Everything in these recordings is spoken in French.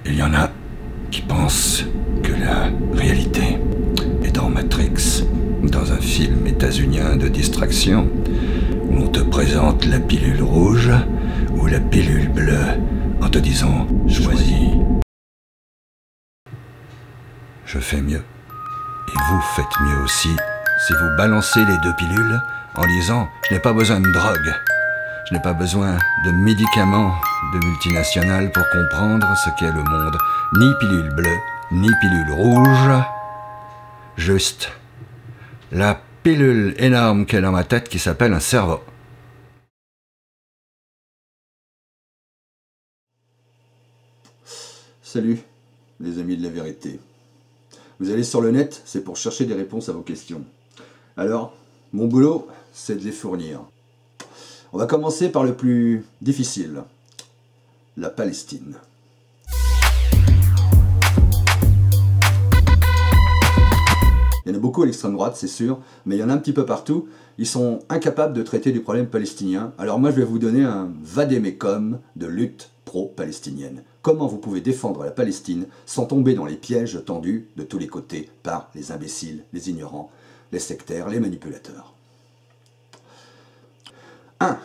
Il y en a qui pensent que la réalité est dans Matrix, dans un film états-unien de distraction, où on te présente la pilule rouge ou la pilule bleue en te disant « choisis ». Je fais mieux. Et vous faites mieux aussi si vous balancez les deux pilules en disant « je n'ai pas besoin de drogue, je n'ai pas besoin de médicaments de multinationales pour comprendre ce qu'est le monde, ni pilule bleue, ni pilule rouge, juste la pilule énorme qu'est dans ma tête qui s'appelle un cerveau. » Salut, les amis de la vérité. Vous allez sur le net, c'est pour chercher des réponses à vos questions. Alors, mon boulot, c'est de les fournir. On va commencer par le plus difficile, la Palestine. Il y en a beaucoup à l'extrême droite, c'est sûr, mais il y en a un petit peu partout. Ils sont incapables de traiter du problème palestinien. Alors moi, je vais vous donner un vade-mecum de lutte pro-palestinienne. Comment vous pouvez défendre la Palestine sans tomber dans les pièges tendus de tous les côtés par les imbéciles, les ignorants, les sectaires, les manipulateurs. 1.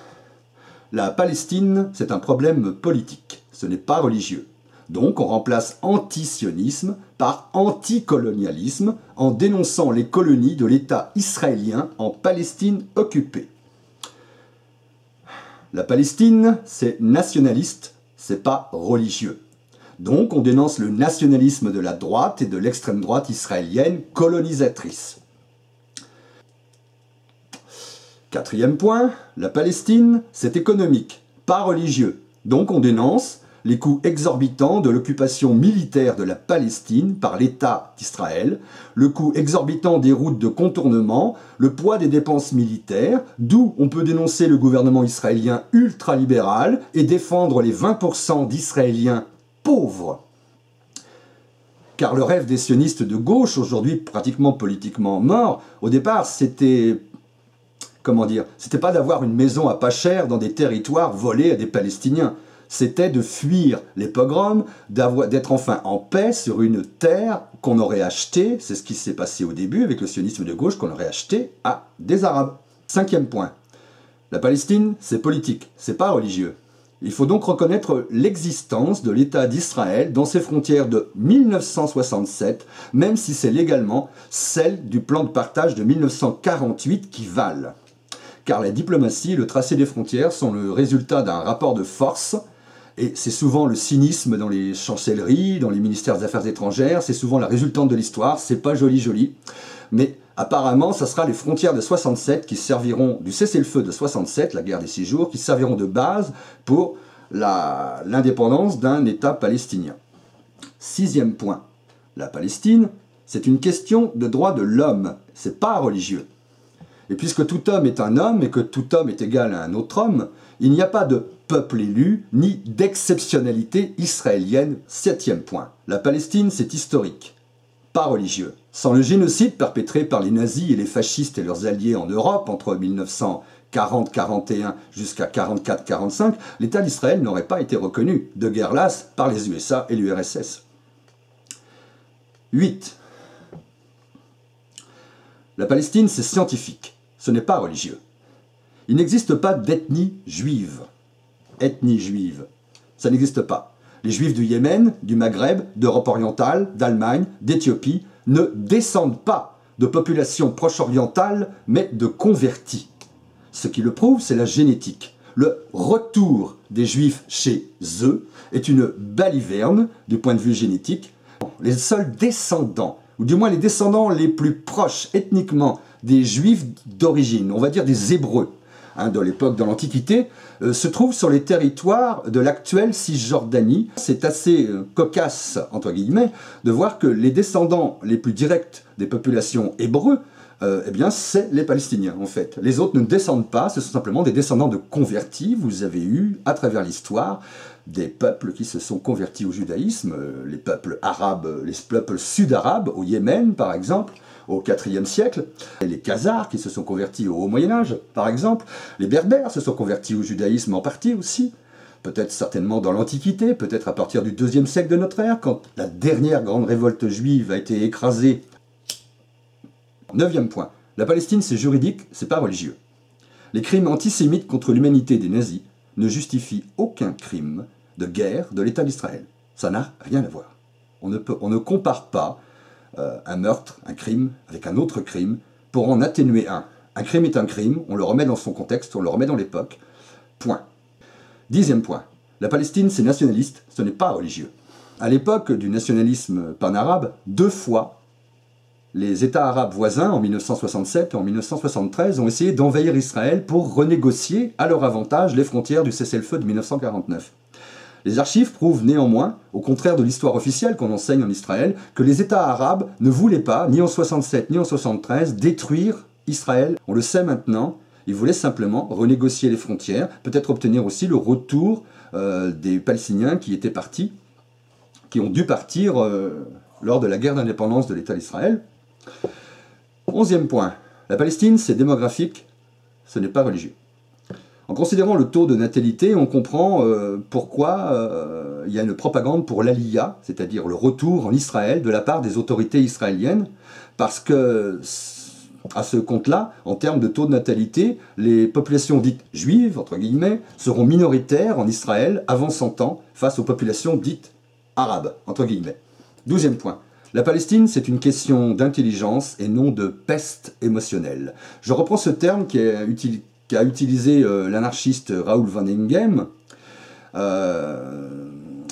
La Palestine, c'est un problème politique, ce n'est pas religieux. Donc on remplace antisionisme par anticolonialisme en dénonçant les colonies de l'État israélien en Palestine occupée. La Palestine, c'est nationaliste, c'est pas religieux. Donc on dénonce le nationalisme de la droite et de l'extrême droite israélienne colonisatrice. 4e point, la Palestine, c'est économique, pas religieux. Donc on dénonce les coûts exorbitants de l'occupation militaire de la Palestine par l'État d'Israël, le coût exorbitant des routes de contournement, le poids des dépenses militaires, d'où on peut dénoncer le gouvernement israélien ultralibéral et défendre les 20% d'Israéliens pauvres. Car le rêve des sionistes de gauche, aujourd'hui pratiquement politiquement mort, au départ c'était... Comment dire? C'était pas d'avoir une maison à pas cher dans des territoires volés à des Palestiniens. C'était de fuir les pogroms, d'être enfin en paix sur une terre qu'on aurait achetée, c'est ce qui s'est passé au début avec le sionisme de gauche, qu'on aurait acheté à des Arabes. 5e point. La Palestine, c'est politique, c'est pas religieux. Il faut donc reconnaître l'existence de l'État d'Israël dans ses frontières de 1967, même si c'est légalement celle du plan de partage de 1948 qui valent. Car la diplomatie et le tracé des frontières sont le résultat d'un rapport de force, et c'est souvent le cynisme dans les chancelleries, dans les ministères des Affaires étrangères, c'est souvent la résultante de l'histoire, c'est pas joli, mais apparemment ça sera les frontières de 67 qui serviront, du cessez-le-feu de 67, la guerre des 6 jours, qui serviront de base pour l'indépendance d'un État palestinien. 6e point, la Palestine, c'est une question de droit de l'homme, c'est pas religieux. Et puisque tout homme est un homme et que tout homme est égal à un autre homme, il n'y a pas de peuple élu ni d'exceptionnalité israélienne. 7e point. La Palestine, c'est historique, pas religieux. Sans le génocide perpétré par les nazis et les fascistes et leurs alliés en Europe entre 1940-41 jusqu'à 44-45, l'État d'Israël n'aurait pas été reconnu de guerre lasse par les USA et l'URSS. 8. La Palestine, c'est scientifique, ce n'est pas religieux. Il n'existe pas d'ethnie juive. Ethnie juive, ça n'existe pas. Les juifs du Yémen, du Maghreb, d'Europe orientale, d'Allemagne, d'Éthiopie ne descendent pas de populations proche-orientales, mais de convertis. Ce qui le prouve, c'est la génétique. Le retour des juifs chez eux est une baliverne du point de vue génétique. Les seuls descendants, ou du moins les descendants les plus proches ethniquement des juifs d'origine, on va dire des Hébreux, de l'époque de l'Antiquité, se trouvent sur les territoires de l'actuelle Cisjordanie. C'est assez cocasse, entre guillemets, de voir que les descendants les plus directs des populations hébreux, eh bien, c'est les Palestiniens, en fait. Les autres ne descendent pas, ce sont simplement des descendants de convertis. Vous avez eu, à travers l'histoire, des peuples qui se sont convertis au judaïsme, les peuples arabes, les peuples sud-arabes, au Yémen, par exemple, au IVe siècle, les Khazars qui se sont convertis au Haut Moyen-Âge, par exemple, les Berbères se sont convertis au judaïsme en partie aussi. peut-être certainement dans l'Antiquité, peut-être à partir du IIe siècle de notre ère, quand la dernière grande révolte juive a été écrasée. 9e point. La Palestine, c'est juridique, c'est pas religieux. Les crimes antisémites contre l'humanité des nazis ne justifient aucun crime de guerre de l'État d'Israël. Ça n'a rien à voir. On ne compare pas un meurtre, un crime, avec un autre crime pour en atténuer un. Un crime est un crime, on le remet dans son contexte, on le remet dans l'époque. Point. 10e point. La Palestine, c'est nationaliste, ce n'est pas religieux. À l'époque du nationalisme pan-arabe, 2 fois, les États arabes voisins, en 1967 et en 1973, ont essayé d'envahir Israël pour renégocier à leur avantage les frontières du cessez-le-feu de 1949. Les archives prouvent néanmoins, au contraire de l'histoire officielle qu'on enseigne en Israël, que les États arabes ne voulaient pas, ni en 67 ni en 73, détruire Israël. On le sait maintenant, ils voulaient simplement renégocier les frontières, peut-être obtenir aussi le retour des Palestiniens qui étaient partis, qui ont dû partir lors de la guerre d'indépendance de l'État d'Israël. 11e point. La Palestine, c'est démographique, ce n'est pas religieux. En considérant le taux de natalité, on comprend pourquoi il y a une propagande pour l'Aliyah, c'est-à-dire le retour en Israël de la part des autorités israéliennes, parce que, à ce compte-là, en termes de taux de natalité, les populations dites juives, entre guillemets, seront minoritaires en Israël avant 100 ans face aux populations dites arabes, entre guillemets. 12e point. La Palestine, c'est une question d'intelligence et non de peste émotionnelle. Je reprends ce terme qu'a utilisé l'anarchiste Raoul Vaneigem,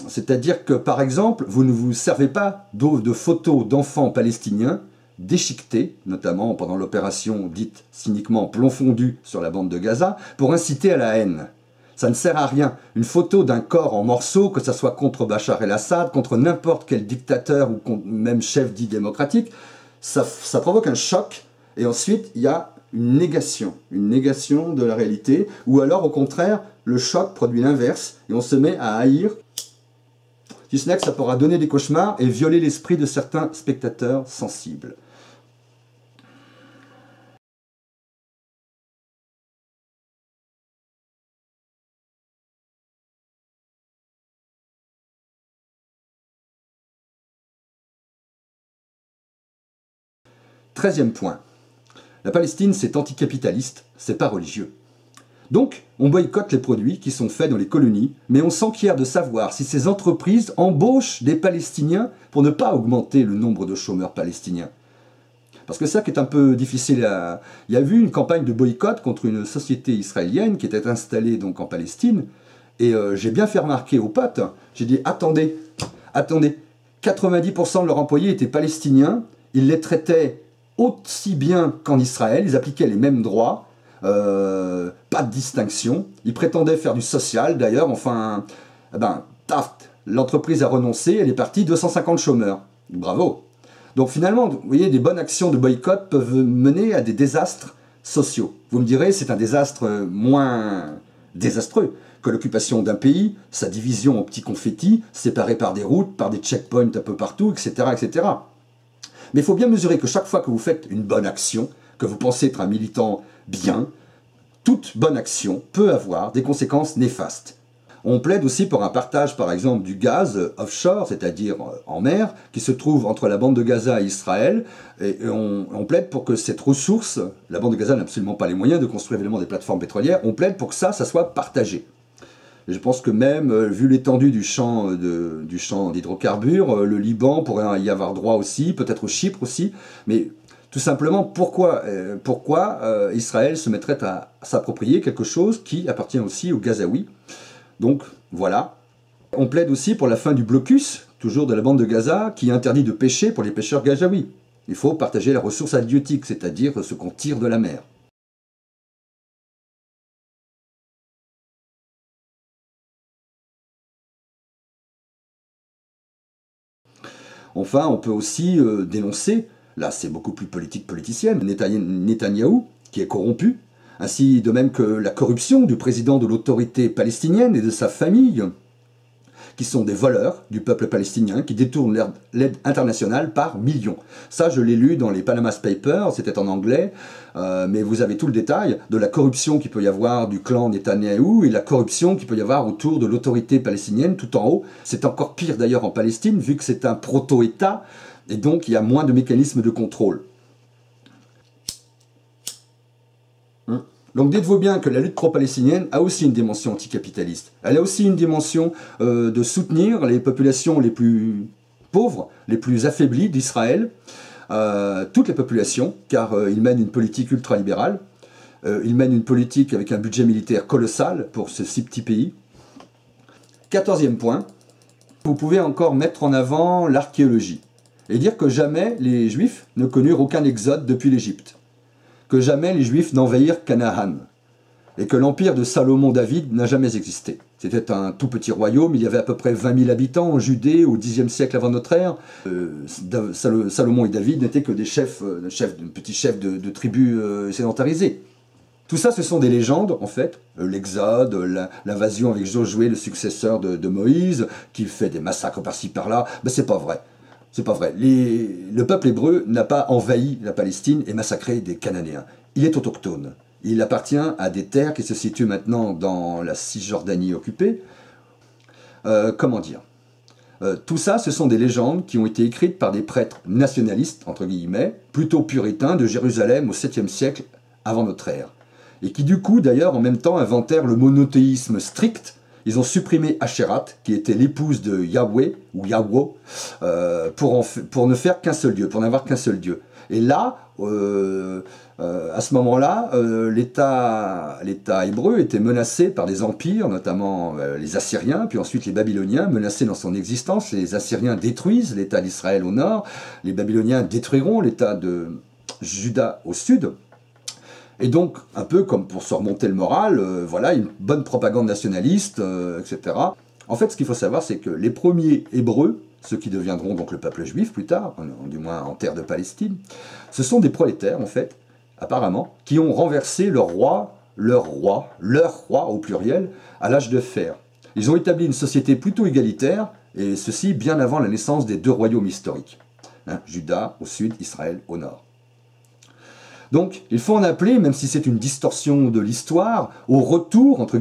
c'est-à-dire que, par exemple, vous ne vous servez pas de photos d'enfants palestiniens déchiquetés, notamment pendant l'opération dite cyniquement plomb fondu sur la bande de Gaza, pour inciter à la haine. Ça ne sert à rien. Une photo d'un corps en morceaux, que ce soit contre Bachar el-Assad, contre n'importe quel dictateur ou même chef dit démocratique, ça provoque un choc, et ensuite il y a une négation de la réalité, ou alors au contraire, le choc produit l'inverse, et on se met à haïr, si ce n'est que ça pourra donner des cauchemars et violer l'esprit de certains spectateurs sensibles. Treizième point. La Palestine, c'est anticapitaliste, c'est pas religieux. Donc, on boycotte les produits qui sont faits dans les colonies, mais on s'enquiert de savoir si ces entreprises embauchent des Palestiniens pour ne pas augmenter le nombre de chômeurs palestiniens. Parce que ça qui est un peu difficile à... Il y a eu une campagne de boycott contre une société israélienne qui était installée donc en Palestine, et j'ai bien fait remarquer aux potes, j'ai dit attendez, 90% de leurs employés étaient palestiniens, ils les traitaient aussi bien qu'en Israël, ils appliquaient les mêmes droits, pas de distinction, ils prétendaient faire du social d'ailleurs, enfin, l'entreprise a renoncé, elle est partie, 250 chômeurs, bravo. Donc finalement, vous voyez, des bonnes actions de boycott peuvent mener à des désastres sociaux. Vous me direz, c'est un désastre moins désastreux que l'occupation d'un pays, sa division en petits confettis, séparés par des routes, par des checkpoints un peu partout, etc. etc. Mais il faut bien mesurer que chaque fois que vous faites une bonne action, que vous pensez être un militant bien, toute bonne action peut avoir des conséquences néfastes. On plaide aussi pour un partage, par exemple, du gaz offshore, c'est-à-dire en mer, qui se trouve entre la bande de Gaza et Israël, et on plaide pour que cette ressource, la bande de Gaza n'a absolument pas les moyens de construire évidemment des plateformes pétrolières, on plaide pour que ça soit partagé. Et je pense que même, vu l'étendue du champ d'hydrocarbures, le Liban pourrait y avoir droit aussi, peut-être Chypre aussi, mais tout simplement, pourquoi Israël se mettrait à s'approprier quelque chose qui appartient aussi aux Gazaouis? Donc voilà. On plaide aussi pour la fin du blocus, toujours de la bande de Gaza, qui interdit de pêcher pour les pêcheurs gazaouis. Il faut partager la ressource halieutique, c'est-à-dire ce qu'on tire de la mer. Enfin, on peut aussi dénoncer, là c'est beaucoup plus politicienne, Netanyahou, qui est corrompu, ainsi de même que la corruption du président de l'autorité palestinienne et de sa famille, qui sont des voleurs du peuple palestinien, qui détournent l'aide internationale par millions. Ça, je l'ai lu dans les Panama Papers, c'était en anglais, mais vous avez tout le détail de la corruption qu'il peut y avoir du clan Netanyahou et la corruption qu'il peut y avoir autour de l'autorité palestinienne tout en haut. C'est encore pire d'ailleurs en Palestine, vu que c'est un proto-État, et donc il y a moins de mécanismes de contrôle. Donc dites-vous bien que la lutte pro-palestinienne a aussi une dimension anticapitaliste. Elle a aussi une dimension de soutenir les populations les plus pauvres, les plus affaiblies d'Israël, toutes les populations, car ils mènent une politique ultralibérale, ils mènent une politique avec un budget militaire colossal pour ce si petit pays. 14e point, vous pouvez encore mettre en avant l'archéologie et dire que jamais les Juifs ne connurent aucun exode depuis l'Égypte, que jamais les Juifs n'envahirent Canaan, et que l'empire de Salomon-David n'a jamais existé. C'était un tout petit royaume, il y avait à peu près 20 000 habitants en Judée au Xe siècle avant notre ère. Salomon et David n'étaient que des petits chefs de tribus sédentarisés. Tout ça, ce sont des légendes, en fait. L'Exode, l'invasion avec Josué, le successeur de Moïse, qui fait des massacres par-ci par-là. Ben, c'est pas vrai. C'est pas vrai. Le peuple hébreu n'a pas envahi la Palestine et massacré des Cananéens. Il est autochtone. Il appartient à des terres qui se situent maintenant dans la Cisjordanie occupée. Comment dire ? Tout ça, ce sont des légendes qui ont été écrites par des prêtres nationalistes, entre guillemets, plutôt puritains de Jérusalem au 7e siècle avant notre ère. Et qui du coup, d'ailleurs, en même temps, inventèrent le monothéisme strict. Ils ont supprimé Ashérat, qui était l'épouse de Yahweh, ou Yahweh, pour ne faire qu'un seul Dieu, pour n'avoir qu'un seul Dieu. Et là, à ce moment-là, l'État hébreu était menacé par des empires, notamment les Assyriens, puis ensuite les Babyloniens, menacés dans son existence. Les Assyriens détruisent l'État d'Israël au nord, les Babyloniens détruiront l'État de Juda au sud. Et donc, un peu comme pour se remonter le moral, voilà, une bonne propagande nationaliste, etc. En fait, ce qu'il faut savoir, c'est que les premiers Hébreux, ceux qui deviendront donc le peuple juif plus tard, du moins en terre de Palestine, ce sont des prolétaires, en fait, apparemment, qui ont renversé leur roi au pluriel, à l'âge de fer. Ils ont établi une société plutôt égalitaire, et ceci bien avant la naissance des deux royaumes historiques. Juda au sud, Israël au nord. Donc, il faut en appeler, même si c'est une distorsion de l'histoire, au retour, entre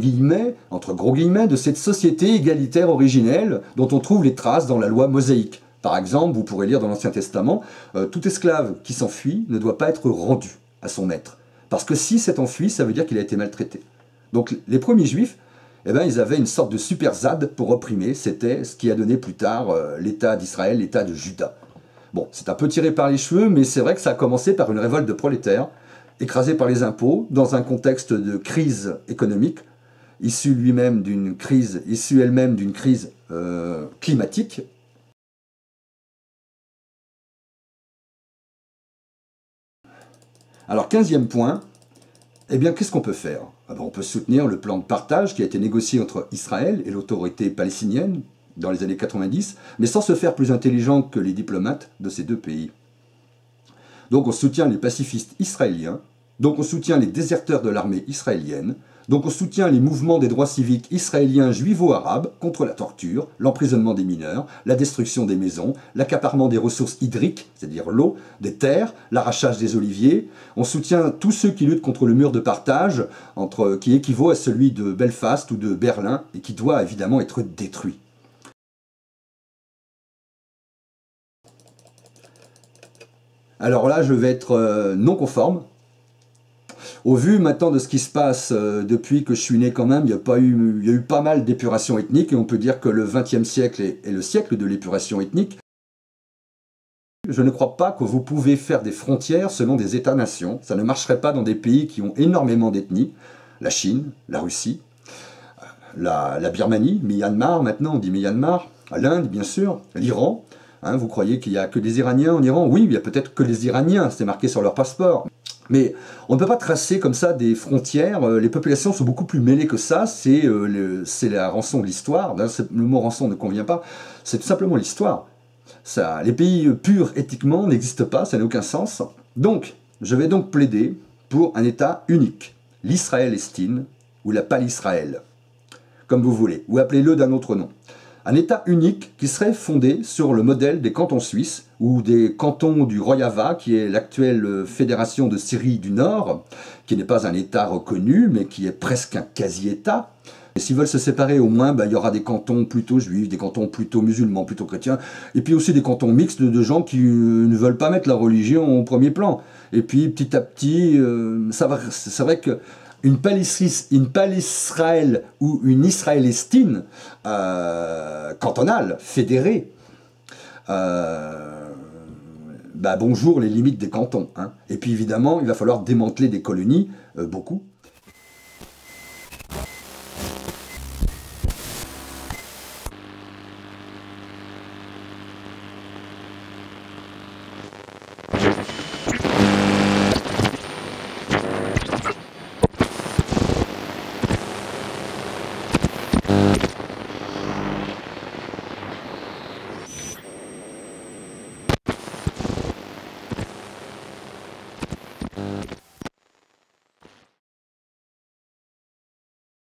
gros guillemets, de cette société égalitaire originelle dont on trouve les traces dans la loi mosaïque. Par exemple, vous pourrez lire dans l'Ancien Testament, tout esclave qui s'enfuit ne doit pas être rendu à son maître. Parce que si s'est enfui, ça veut dire qu'il a été maltraité. Donc, les premiers Juifs, eh ben, ils avaient une sorte de super zad pour opprimer. C'était ce qui a donné plus tard l'État d'Israël, l'État de Juda. Bon, c'est un peu tiré par les cheveux, mais c'est vrai que ça a commencé par une révolte de prolétaires, écrasés par les impôts, dans un contexte de crise économique, issue elle-même d'une crise climatique. Alors, 15e point, eh bien, qu'est-ce qu'on peut faire ? On peut soutenir le plan de partage qui a été négocié entre Israël et l'autorité palestinienne, dans les années 90, mais sans se faire plus intelligent que les diplomates de ces deux pays. Donc on soutient les pacifistes israéliens, donc on soutient les déserteurs de l'armée israélienne, donc on soutient les mouvements des droits civiques israéliens juivo-arabes contre la torture, l'emprisonnement des mineurs, la destruction des maisons, l'accaparement des ressources hydriques, c'est-à-dire l'eau, des terres, l'arrachage des oliviers. On soutient tous ceux qui luttent contre le mur de partage, qui équivaut à celui de Belfast ou de Berlin, et qui doit évidemment être détruit. Alors là, je vais être non conforme. Au vu maintenant de ce qui se passe depuis que je suis né quand même, il y a eu pas mal d'épuration ethnique, et on peut dire que le XXe siècle est le siècle de l'épuration ethnique. Je ne crois pas que vous pouvez faire des frontières selon des États-nations. Ça ne marcherait pas dans des pays qui ont énormément d'ethnies. La Chine, la Russie, la Birmanie, Myanmar maintenant, on dit Myanmar, l'Inde bien sûr, l'Iran. Vous croyez qu'il n'y a que des Iraniens en Iran? Oui, il y a peut-être que les Iraniens, c'est marqué sur leur passeport. Mais on ne peut pas tracer comme ça des frontières, les populations sont beaucoup plus mêlées que ça, c'est la rançon de l'histoire, le mot rançon ne convient pas, c'est tout simplement l'histoire. Les pays purs éthiquement n'existent pas, ça n'a aucun sens. Donc, je vais donc plaider pour un État unique, l'Israël-Estine, ou la Palestina, comme vous voulez, ou appelez-le d'un autre nom. Un État unique qui serait fondé sur le modèle des cantons suisses ou des cantons du Rojava, qui est l'actuelle fédération de Syrie du Nord, qui n'est pas un État reconnu, mais qui est presque un quasi-État. Et s'ils veulent se séparer, au moins, il y aura des cantons plutôt juifs, des cantons plutôt musulmans, plutôt chrétiens, et puis aussi des cantons mixtes de gens qui ne veulent pas mettre la religion au premier plan. Et puis, petit à petit, c'est vrai que une Palesraël ou une Israélestine cantonale, fédérée, bonjour les limites des cantons. Hein. Et puis évidemment, il va falloir démanteler des colonies, beaucoup,